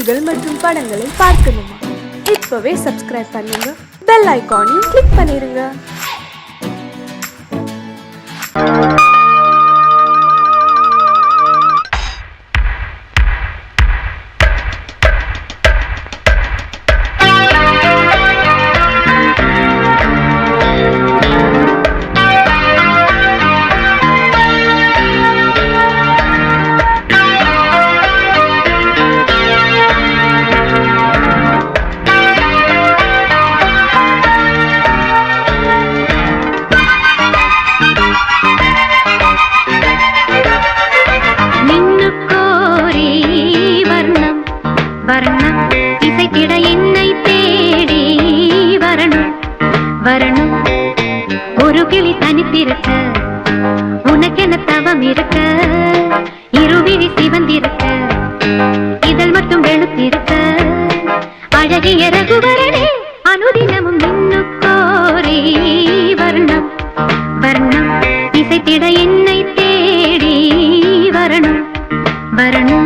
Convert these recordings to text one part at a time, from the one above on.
செய்திகள் மற்றும் படங்களை பார்க்கணுமா? இப்பவே சப்ஸ்கிரைப் பண்ணுங்க, பெல் ஐகானையும் கிளிக் பண்ணிருங்க. ஒரு கிளி தனித்திருக்க உனக்கென தவம் இருக்க, இருவிழி சிவந்திருக்க, இதழ் மட்டும் வெளுத்திருக்க, அழகிய ரகுவரனே அனுதினமும் நின்னுக்கோரி வர்ணம் வர்ணம் இசைத்திட என்னை தேடி வரணும் வரணும்.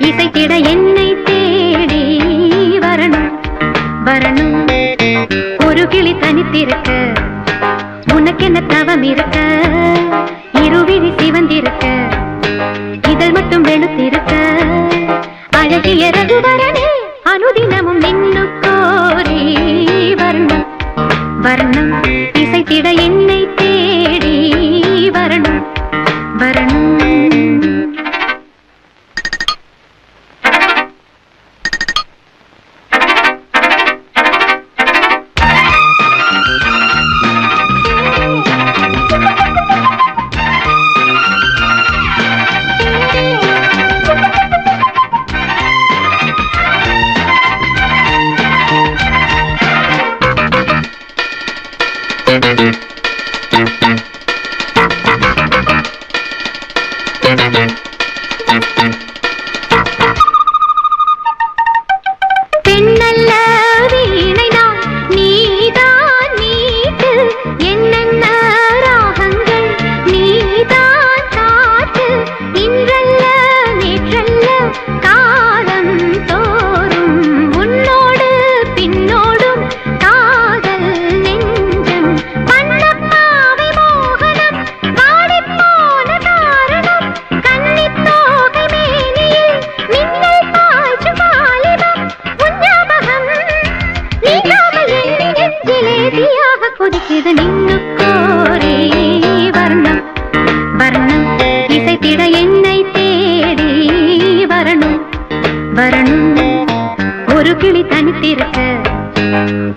இசைத்திட என்னை தேடி வரணும் வரணும். ஒரு கிளி தனித்திருக்க உனக்கென தவம் இருக்க, இருவிழி சிவந்திருக்க, இதழ் மட்டும் வெளுத்திருக்க, அழகிய ரகுவரனே அனுதினமும் நின்னுக்கோரி வர்ணம் வர்ணம் இசைத்திட என்னை தேடி வரணும் வரணும். பெண்ணல்ல வீணைதான் நீதான் மீட்டு, என்னென்ன ராகங்கள் நீதான் காட்டு, இன்றல்ல நேற்றல்ல காலம் தோறும் உன்னோடு பின்னோடும் காதல் நெஞ்சம், பண்ணப்பாவை மோகனம் வாடிப்போன காரணம், கன்னித்தோகை மேனியில் மின்னல் பாய்ச்சும் வாலிபம், உஞ்ஞாபகம் நீங்காமல் என் நெஞ்சிலே தீயாக கொதிக்குது நின்னுக்கோரி வர்ணம் வர்ணம் இசைத்திட என்னை தேடி வரணும் வரணும். ஒரு கிளி தனித்திருக்க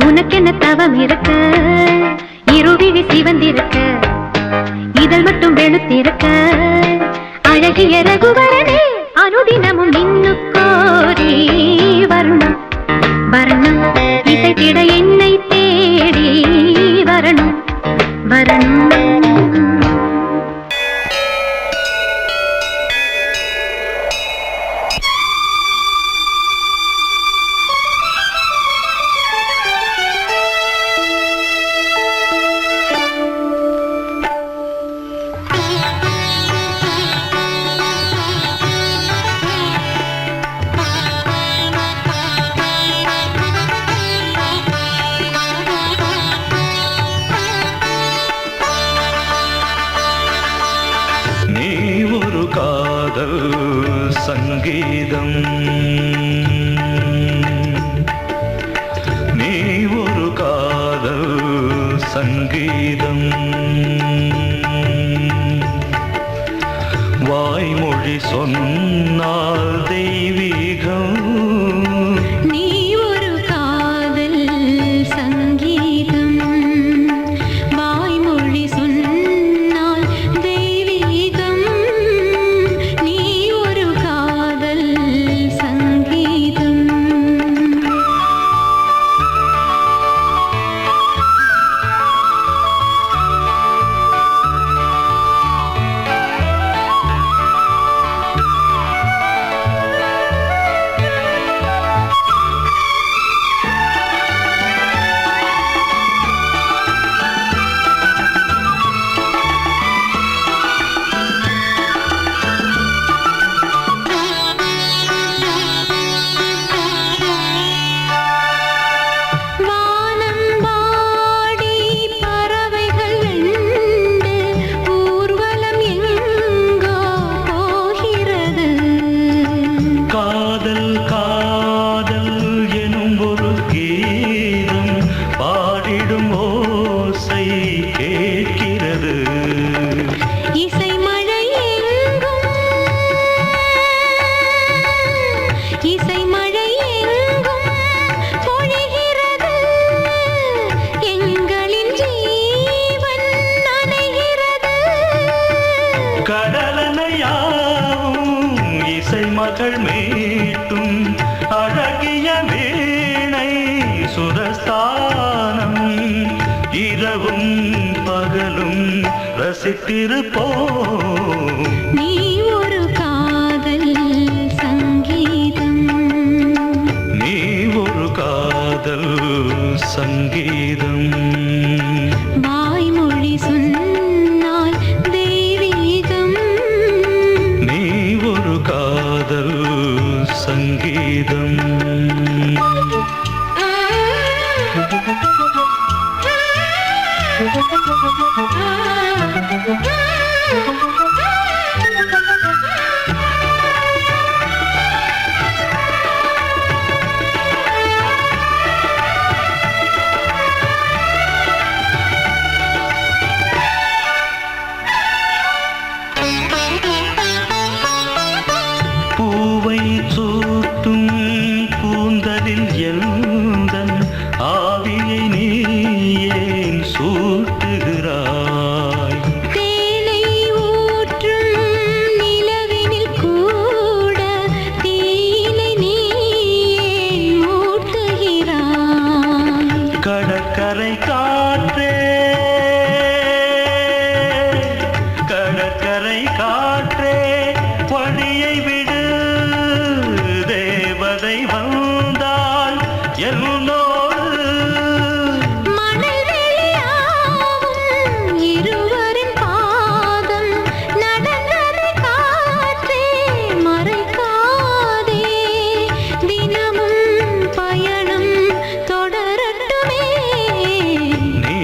உனக்கென தவம் இருக்க, இருவிழி சிவந்திருக்க, இதழ் மட்டும் வெளுத்திருக்க, அழகிய ரகுவரனே அனுதினமும் நின்னுக்கோரி வர்ணம் வர்ணம் இசைத்திட என்னை தேடி வரணும் வரணும். சங்கீதம் நீ ஒரு காதல் சங்கீதம் வாய்மொழி சொன்னால் தெய்வீகம் நீ ஒரு காதல் சங்கீதம் வாய்மொழி சொன்னால் தெய்வீகம் நீ ஒரு காதல் சங்கீதம் வானம்பாடி பறவைகள் வெண்டு ஊர்வலம் எங்கோ போகிறது காதல் காதல் எனும் ஒரு கீதம் பாடிடும் ஓசை கேட்கிறது இசை மழை எங்கும் இசை மழை எங்கும் பொழிகிறது எங்களின் ஜீவன் நனைகிறது கடலனையாவும் இசை மகள் மீட்டும் அழகிய வீணை சுரஸ்தானம் இரவும் பகலும் ரசித்திருப்போம் நீ ஒரு காதல் சங்கீதம் நீ ஒரு காதல் சங்கீதம் வாய்மொழி சொன்னால் தெய்வீகம் நீ ஒரு காதல் சங்கீதம் பூவை சூட்டும் கூந்தலில் எந்தன் ஆவியை நீ ஏன் சூட்டுகிறாய் தேனை ஊற்றும் நிலவினில் கூட தீனை நீ ஏன் மூட்டுகிறாய் கடற்கரை காற்றே கடற்கரை காற்றே வழியை விடு தேவதை வந்தால் என்னோடு மணல் வெளியாகும் இருவரின் பாதம் நடந்ததை காற்றே மறைக்காதே தினமும் பயணம் தொடரட்டுமே நீ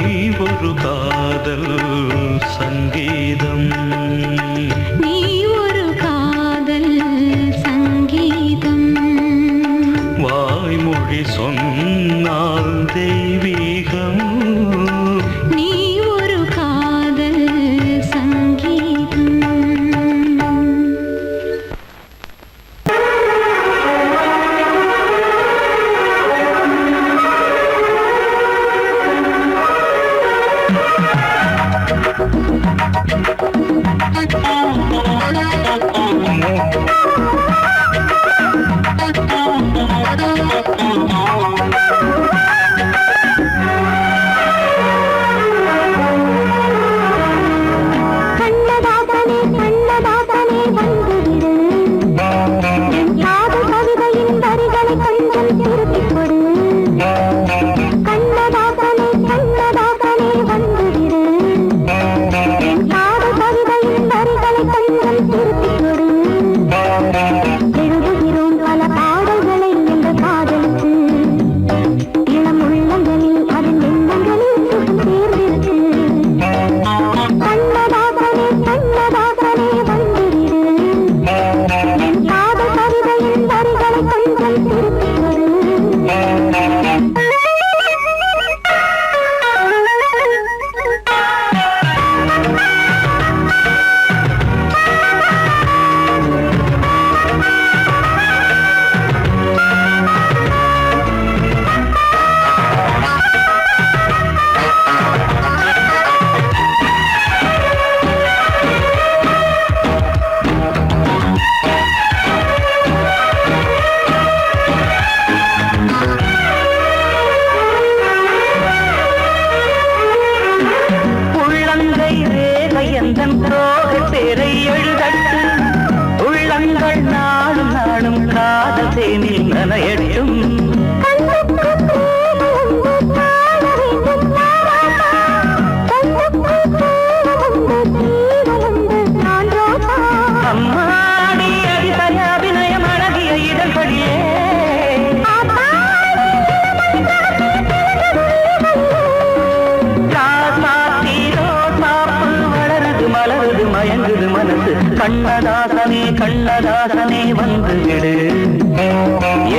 கண்ணதாசனே கண்ணதாசனே வந்து விடு,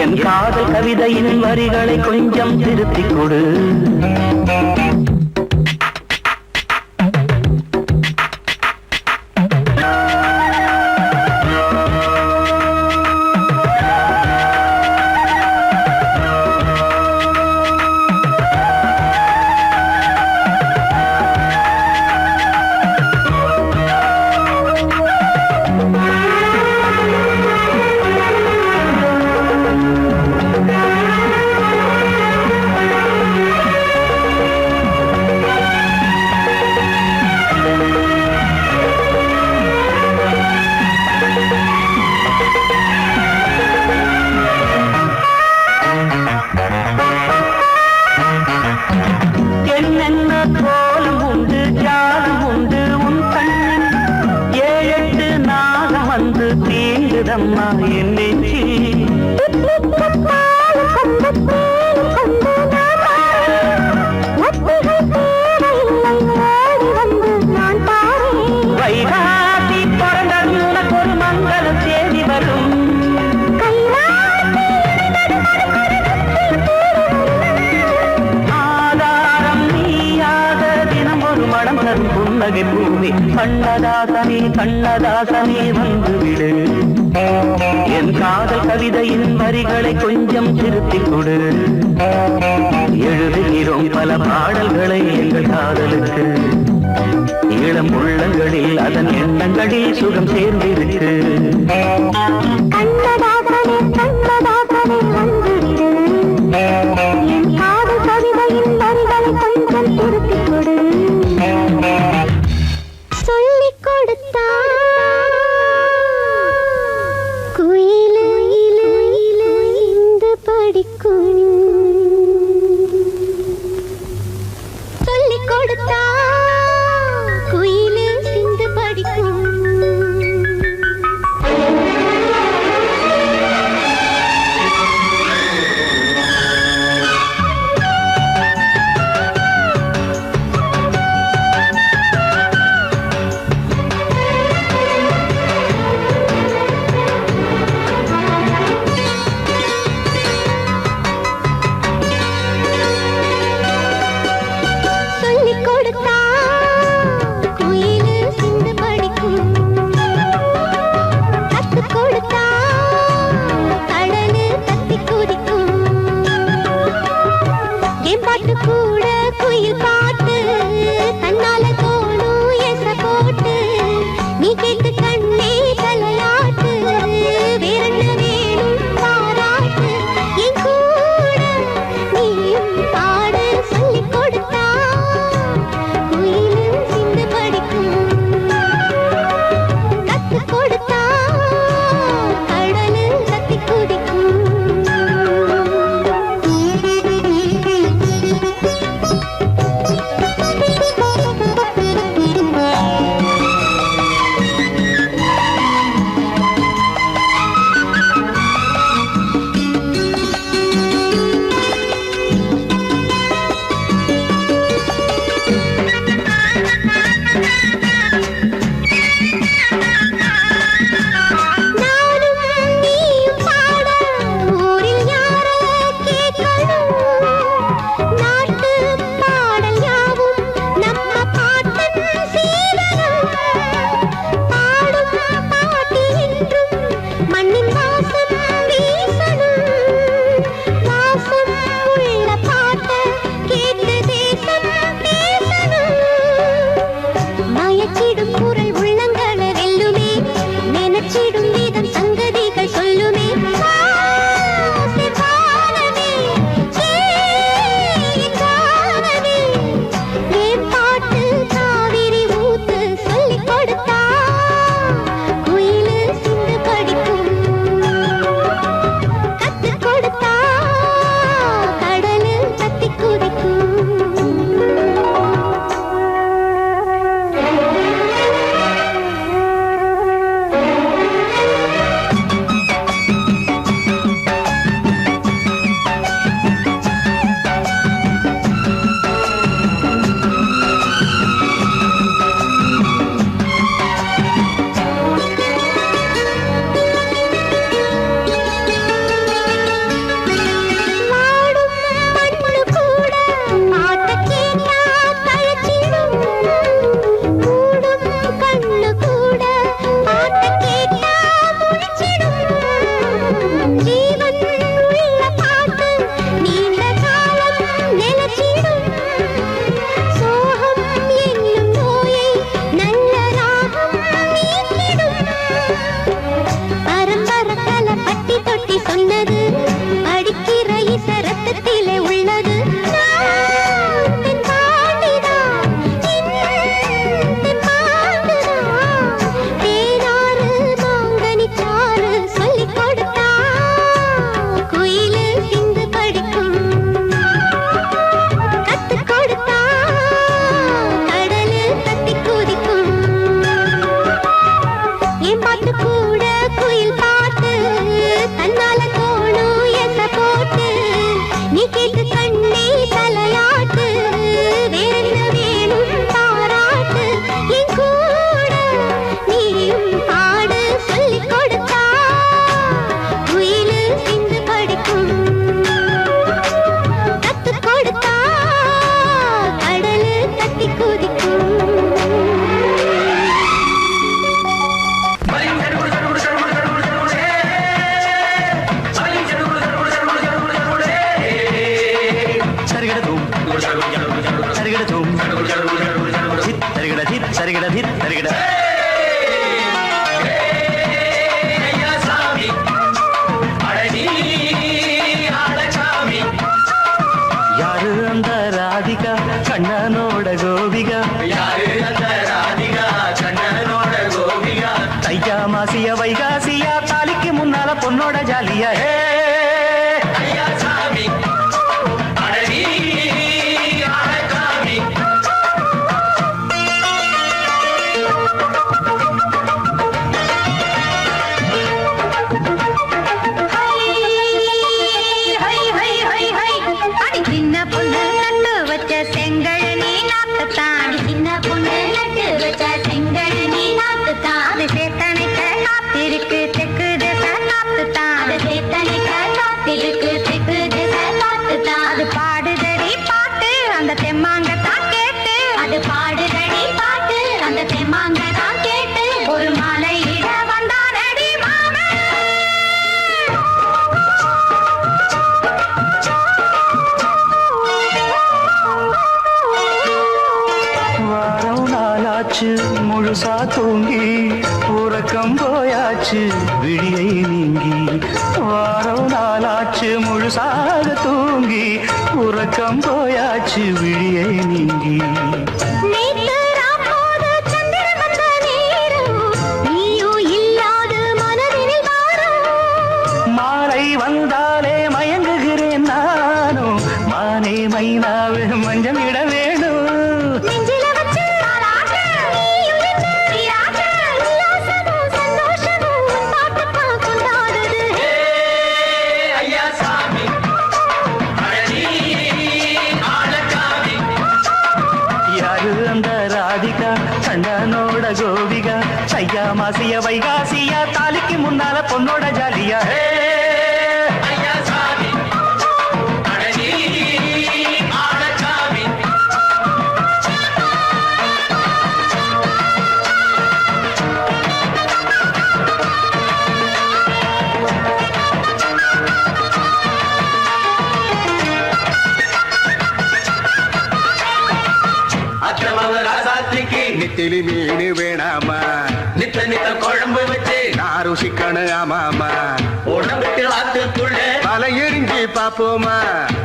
என் காதல் கவிதையின் வரிகளை கொஞ்சம் திருத்திக் கொடு. என்னென்ன கோலம் உண்டு ஜாலம் உண்டு உன் கண்ணில், ஏழெட்டு நாகம் வந்து தீண்டுதம்மா என் நெஞ்சில். வைகாசி பிறந்தது உனக்கு ஒரு மங்கள செய்தி வரும், ஆதாரம் நீயாக தினம் ஒரு மனம் தரும் புன்னகை பூமி. கண்ணதாசனே கண்ணதாசனே வந்து விடு, என் காதல் கவிதையின் வரிகளை கொஞ்சம் திருத்திக் கொடு. எழுதுகிறோம் பல பாடல்களை எங்கள் காதலுக்கு, இளம் உள்ளங்களில் அதன் எண்ணங்களில் சுகம் சேர்ந்திருக்கு. கண்ணதாசனே கண்ணதாசனே வந்து விடு, என் காதல் கவிதையின் வரிகளை கொஞ்சம் திருத்திக் கொடு. சொல்லிக் கொடுத்தா குயிலு இந்து படிக்கும், சொல்லிக் கொடுத்தா குயிலு சிந்து படிக்கும். சொல்லிக் கொடுத்தா தருகிட தித் தருகிட யாரு அந்த ராதிகா கண்ணனோட கோபிகா தையா மாசிய வைகாசியா தாலிக்கு முன்னால பொண்ணோட ஜாலியா முழுசா தூங்கி உறக்கம் போயாச்சு விழியை நீங்கி வாரம் நாளாச்சு முழுசாக தூங்கி உறக்கம் போயாச்சு விழியை நீங்கி மாலை வந்தாலே மயங்குகிறேன் நானும் மானே மைனாவே மஞ்சம் இட வேணும் கண்ணனோட கோபிகா சையா மாசிய வைகாசியா தாலிக்கு முன்னால பொண்ணோட ஜாலியா நெத்திலி மீன் வேணாமா நித்த நித்த குழம்பு வச்சு நான் ருசிக்கணும் ஆமாமா உடம்புல ஆத்துக்குள்ள பல எரிஞ்சு பாப்போமா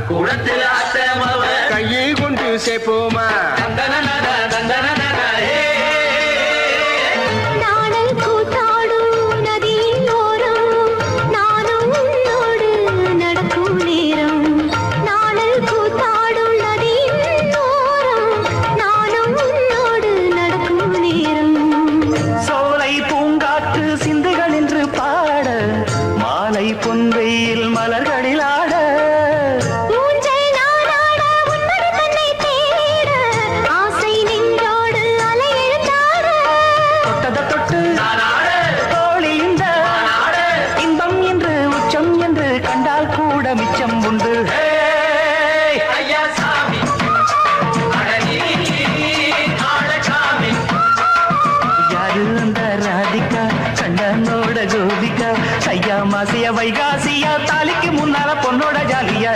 குளத்துல ஆத்தமாவ கையை கொண்டு சேர்ப்போமா பொன்வெயில் மலர்களில் ஆட தொட்டத தொட்டு தோழி இந்த இன்பம் என்று உச்சம் என்று கண்டால் கூட மிச்சம் உண்டு யாரு அந்த ராதிகா கண்ணனோட கோபிகா சையா மாசிய வைகாசியா தாலிக்கு முன்னால பொண்ணோட ஜாலியா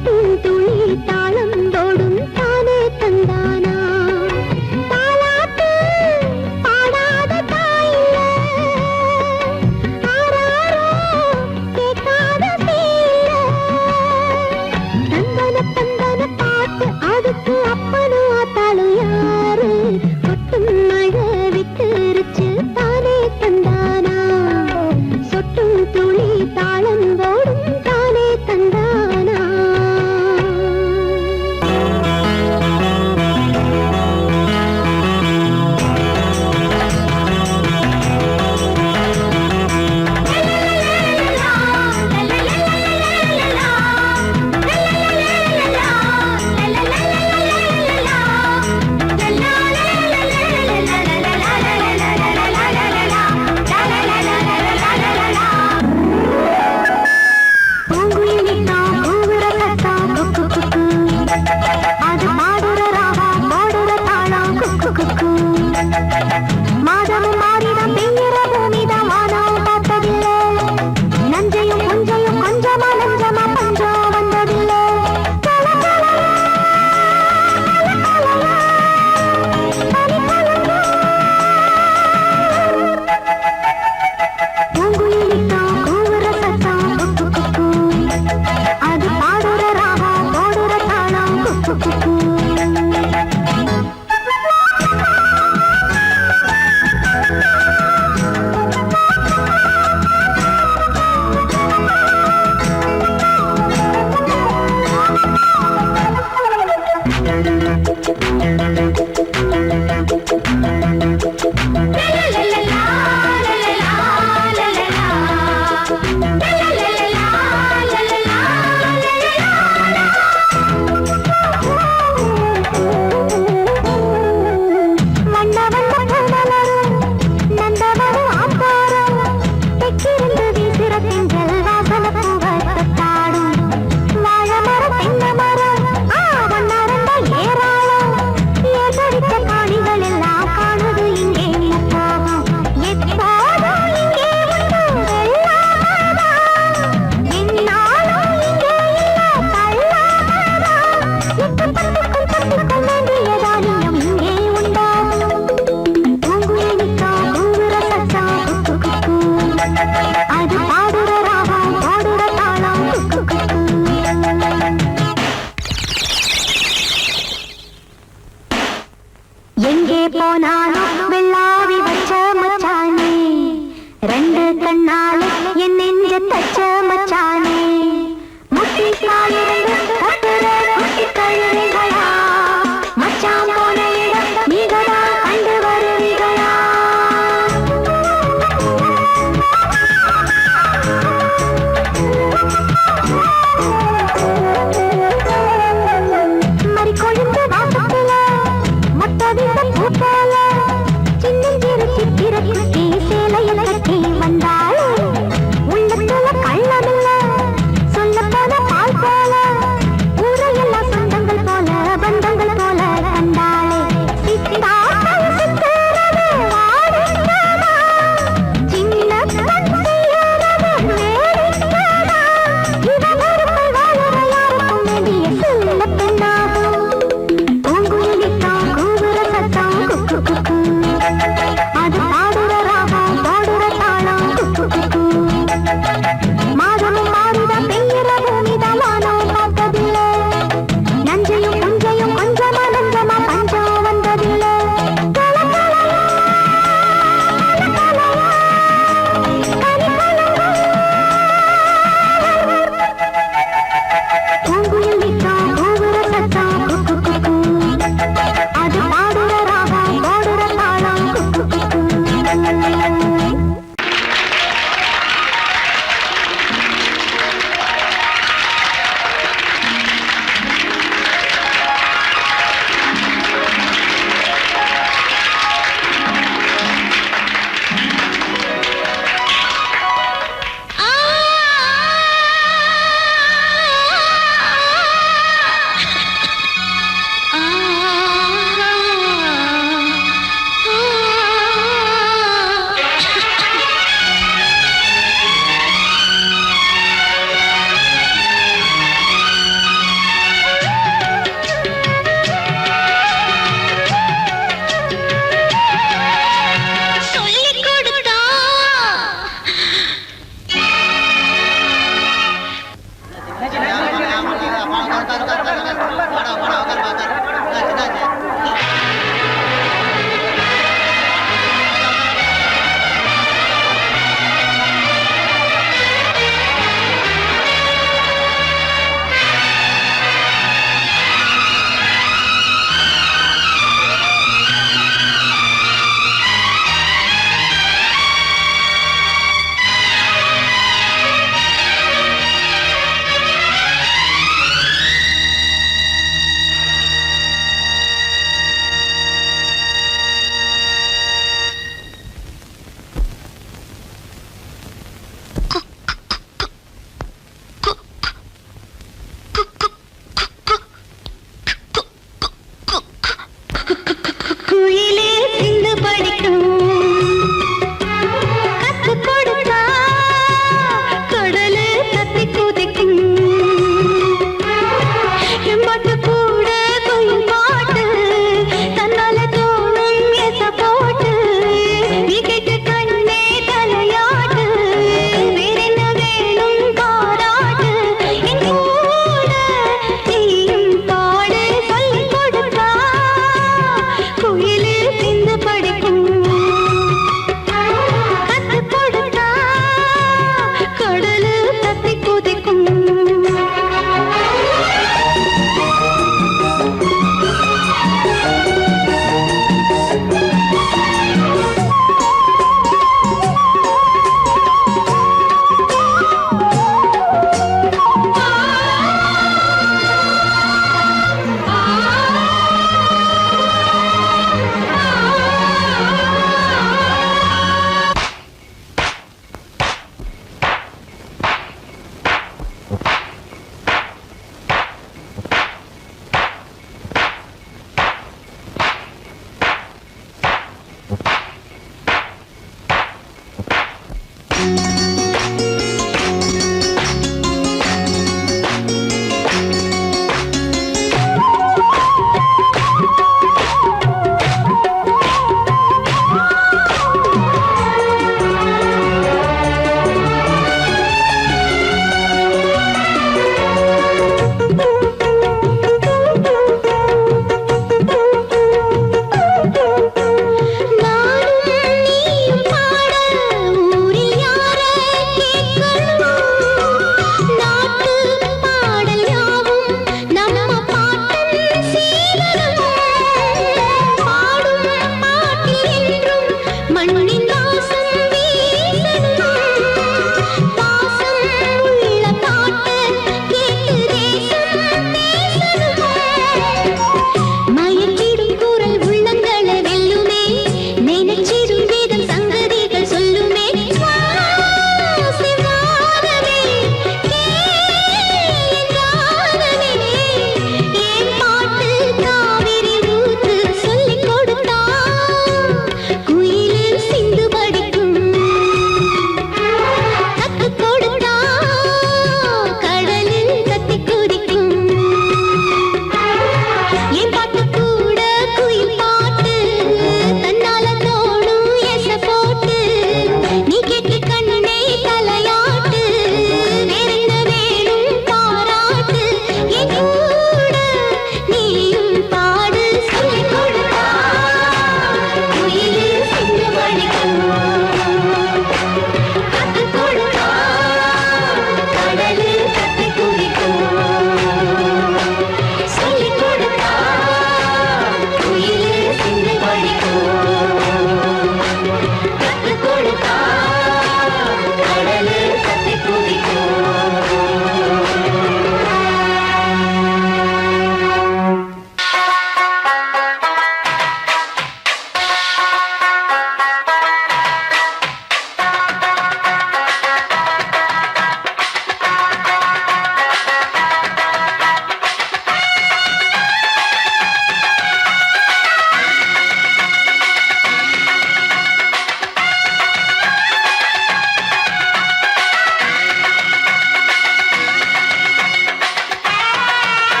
சொட்டும் துளி தாளந்தோடும் தானே தந்தானா தாலாட்டு பாடாத தாயில்ல ஆராரோ கேட்காத சீல தந்தன தந்தன பாட்டு அதுக்கு அப்பனும் ஆத்தாளும் யாரு கொட்டும் மழை விட்டுருச்சு தானே தந்தானா சொட்டும் துளி தாளந்தோடும் தானே தந்தானா மாதமும் மாறிடம் பெய்கிற பூமிதான் மானம் பார்த்ததில்லை நஞ்சையும் கொஞ்சையும் கொஞ்சமா நஞ்சமா பஞ்சம் வந்ததில்லை பூங்குயிலித்தான் கூவுற சத்தம் குக்கு குக்கு அது பாடுற ராகம் போடுற தாளம் குக்கு குக்கு எங்கே போனாலும் வெள்ளாவி வச்ச மச்சானே ரெண்டு கண்ணாலே என் நெஞ்ச தச்ச மச்சானே முட்டி காலிருந்து கட்டுற குட்டி கழுவிகளா மச்சான் போன இடம் நீங்களா கண்டு வருவீங்களா மறி கொழுந்து வாசத்துல மொத்தவிந்த பூப்பால சின்னஞ்சிறு சித்திர குட்டி சேலையில கட்டி வந்தாள் உள்ளத்துல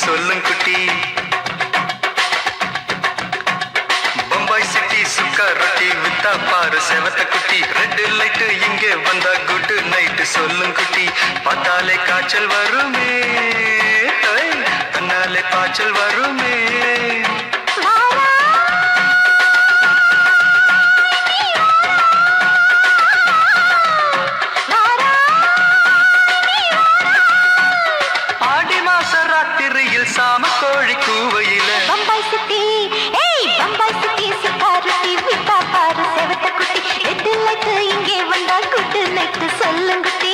சொல்லும் குட்டி. பம்பாய் சிட்டி சுக்கா ரொட்டி வித்தா பாரு செவத்த குட்டி. ரெட் லைட் இங்கே வந்தா குட் நைட் சொல்லும் குட்டி. பார்த்தாலே காய்ச்சல் வருமே, கண்ணாலே பாய்ச்சல் வருமே. சாம கோழி கூவையில பம்பாய் சிட்டி, ஏய் பம்பாய் சிட்டி சுக்காரட்டி விட்டா பாரு செவத்த குட்டி. ரெட் லைட் இங்கே வந்தா குட் நைட் சொல்லுங்க குட்டி.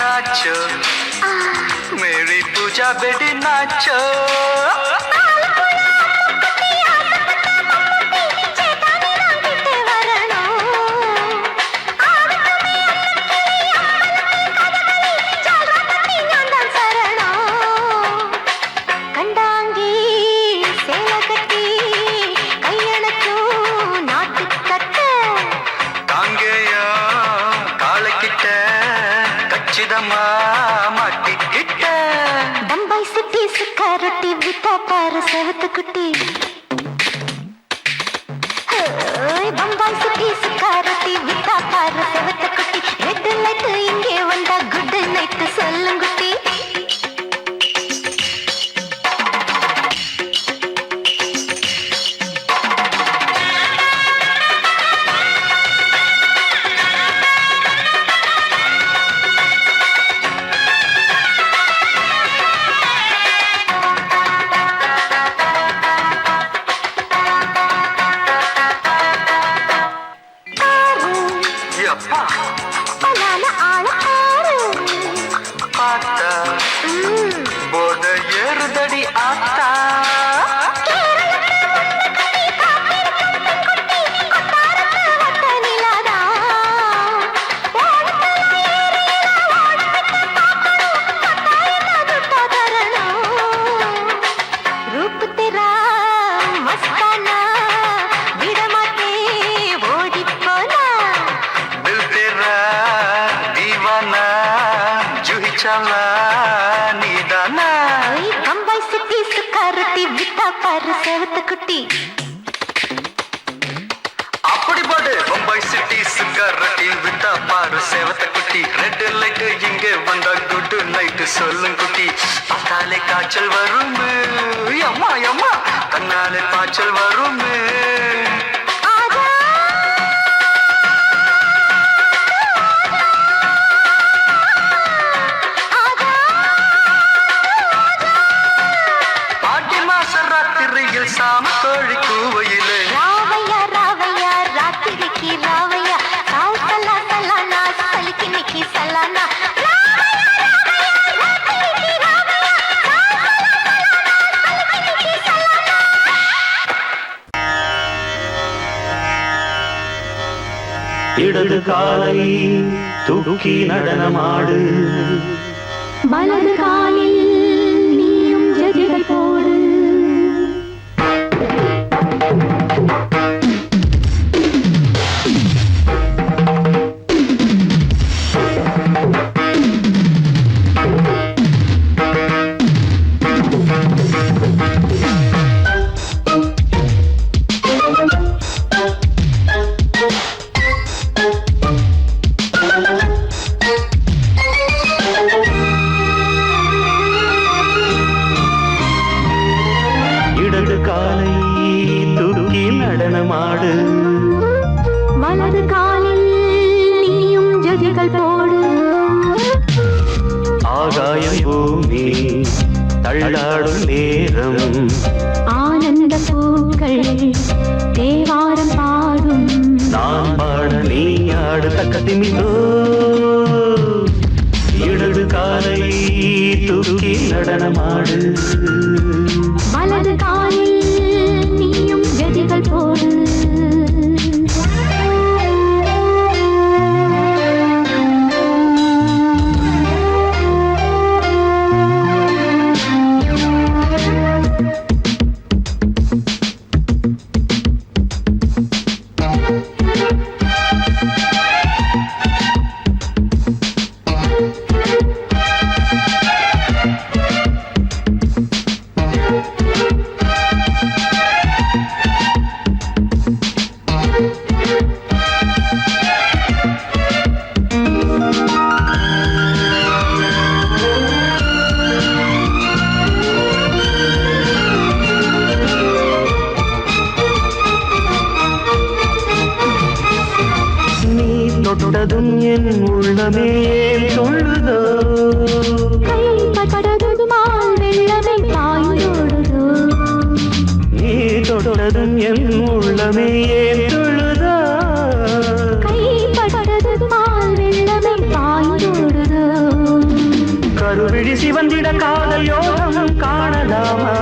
नाचो मेरी पूजा बेटी नाचो. பம்பாய் சிட்டி சுக்காரட்டி விட்டா பாரு செவத்த குட்டி. பம்பாய் சிட்டி சுக்காரட்டி விட்டா பாரு செவத்த குட்டி. ரெட் லைட் இங்கே வந்தா குட் நைட் சொல்லுங்க குட்டி. போத ஏறுதடி ஆத்தா. रूप तेरा मस्ताना विडमाते ओडी पोना. दिल तेरा दीवाना जूही चला नीदाना. बम्बाई सिटी सुखारती विता पार सेवत कुटी. அப்படி பாடு பம்பாய் சிட்டி சுக்காரட்டி விட்டா பாரு செவத்த குட்டி. ரெட் லைட் இங்கே வந்தா குட் நைட் சொல்லும் குட்டி. பார்த்தாலே காய்ச்சல் வருமே, அம்மா அம்மா கண்ணாலே பாய்ச்சல் வருமே. ஆடி மாச ராத்திரியில் சாம கோழி கூவையிலே ராவையா ராவையா ராத்திரிக்கு ராவையா சாவு சல்லா சல்லானா சலிக்கு நிக்கி சல்லானா. இடது காலை தூக்கி நடனமாடு, வலது காலில் நீயும் ஜதிகள் போடு. இடது காலை தூக்கி நடனமாடு, வலது காலில் நீயும் ஜதிகள் போடு. ஆகாயம் பூமி தள்ளாடும் நேரம், ஆனந்த பூக்கள் தேவாரம் பாடும். நான் பாட நீ ஆடு தக்க திமிதோ. இடது காலை உள்ளமே ஏன் சொல்லுதோ கைப்பட்டதுமால் வெள்ளமே பாய்ந்தோடுதோ நீ தொடரும் என் உள்ளமே ஏன் சொல்லுதோ கைப்பட்டதுமால் வெள்ளமே பாய்ந்தோடுதோ கருவிழி சிவந்திட காதல் யோகம் காணலாமா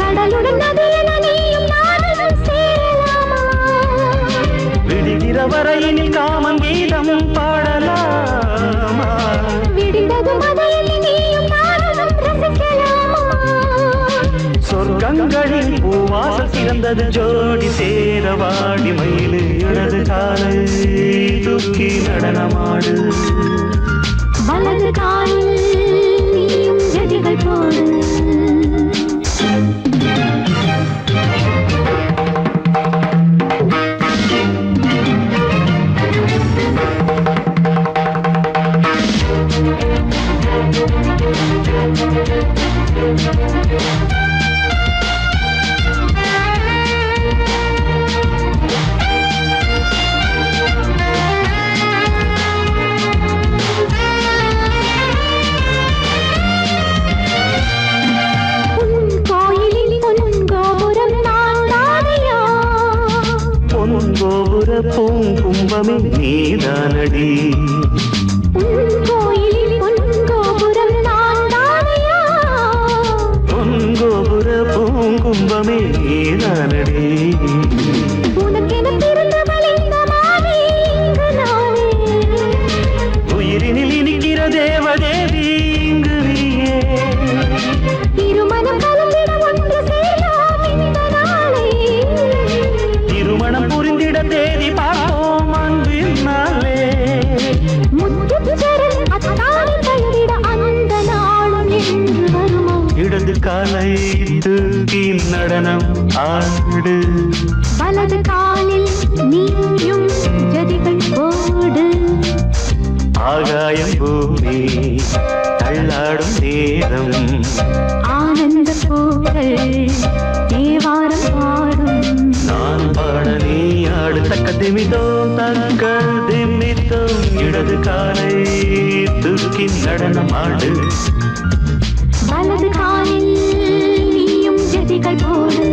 கடலுடன் நதியில நீயும் நானும் சேரலாமா விடுகிற வரையில் காமன் கீதம் பாடலாமா விடிந்தது மதையில் நீயும் நானும் ரசிக்கலாமா சொர்க்கங்களில் பூவாசல் சிறந்தது ஜோடி சேரவாடி மயிலு இடது காலை தூக்கி நடனமாடு வலது காலில் நீயும் ஜதிகள் போடு கோபுர பூங்கும்பமே நீதானடி கோயிலில் பொன்கோபுரம் நான் தானையா பொன்கோபுர பூங்கும்பமே நீதானடி உனக்கென பிறந்தவள் இந்த மாறி இங்கு நானே உயிரினில் இனிக்கிற தேவதேவி இங்கு நீயே திருமணம் கலந்திட ஒன்று சேரலாம் இந்த நாளே திருமணம் புரிந்திட தேதி பார்ப்போம் அன்பினாலே முத்துச்சரன் அத்தானை தழுவிட அந்த நாளும் என்று வருமோ இடது காலை தூக்கி நடனம் ஆடு வலது காலில் நீயும் ஜதிகள் போடு ஆகாயம் பூமி தள்ளாடும் நேரம் ஆனந்த பூக்கள் தேவாரம் பாடும் நான் பாட நீ ஆடு தக்க திமிதோம் தக்க திமித்தோம் இடது காலை தூக்கி நடனம் ஆடு வலது காலில் நீயும் ஜதிகள் போடு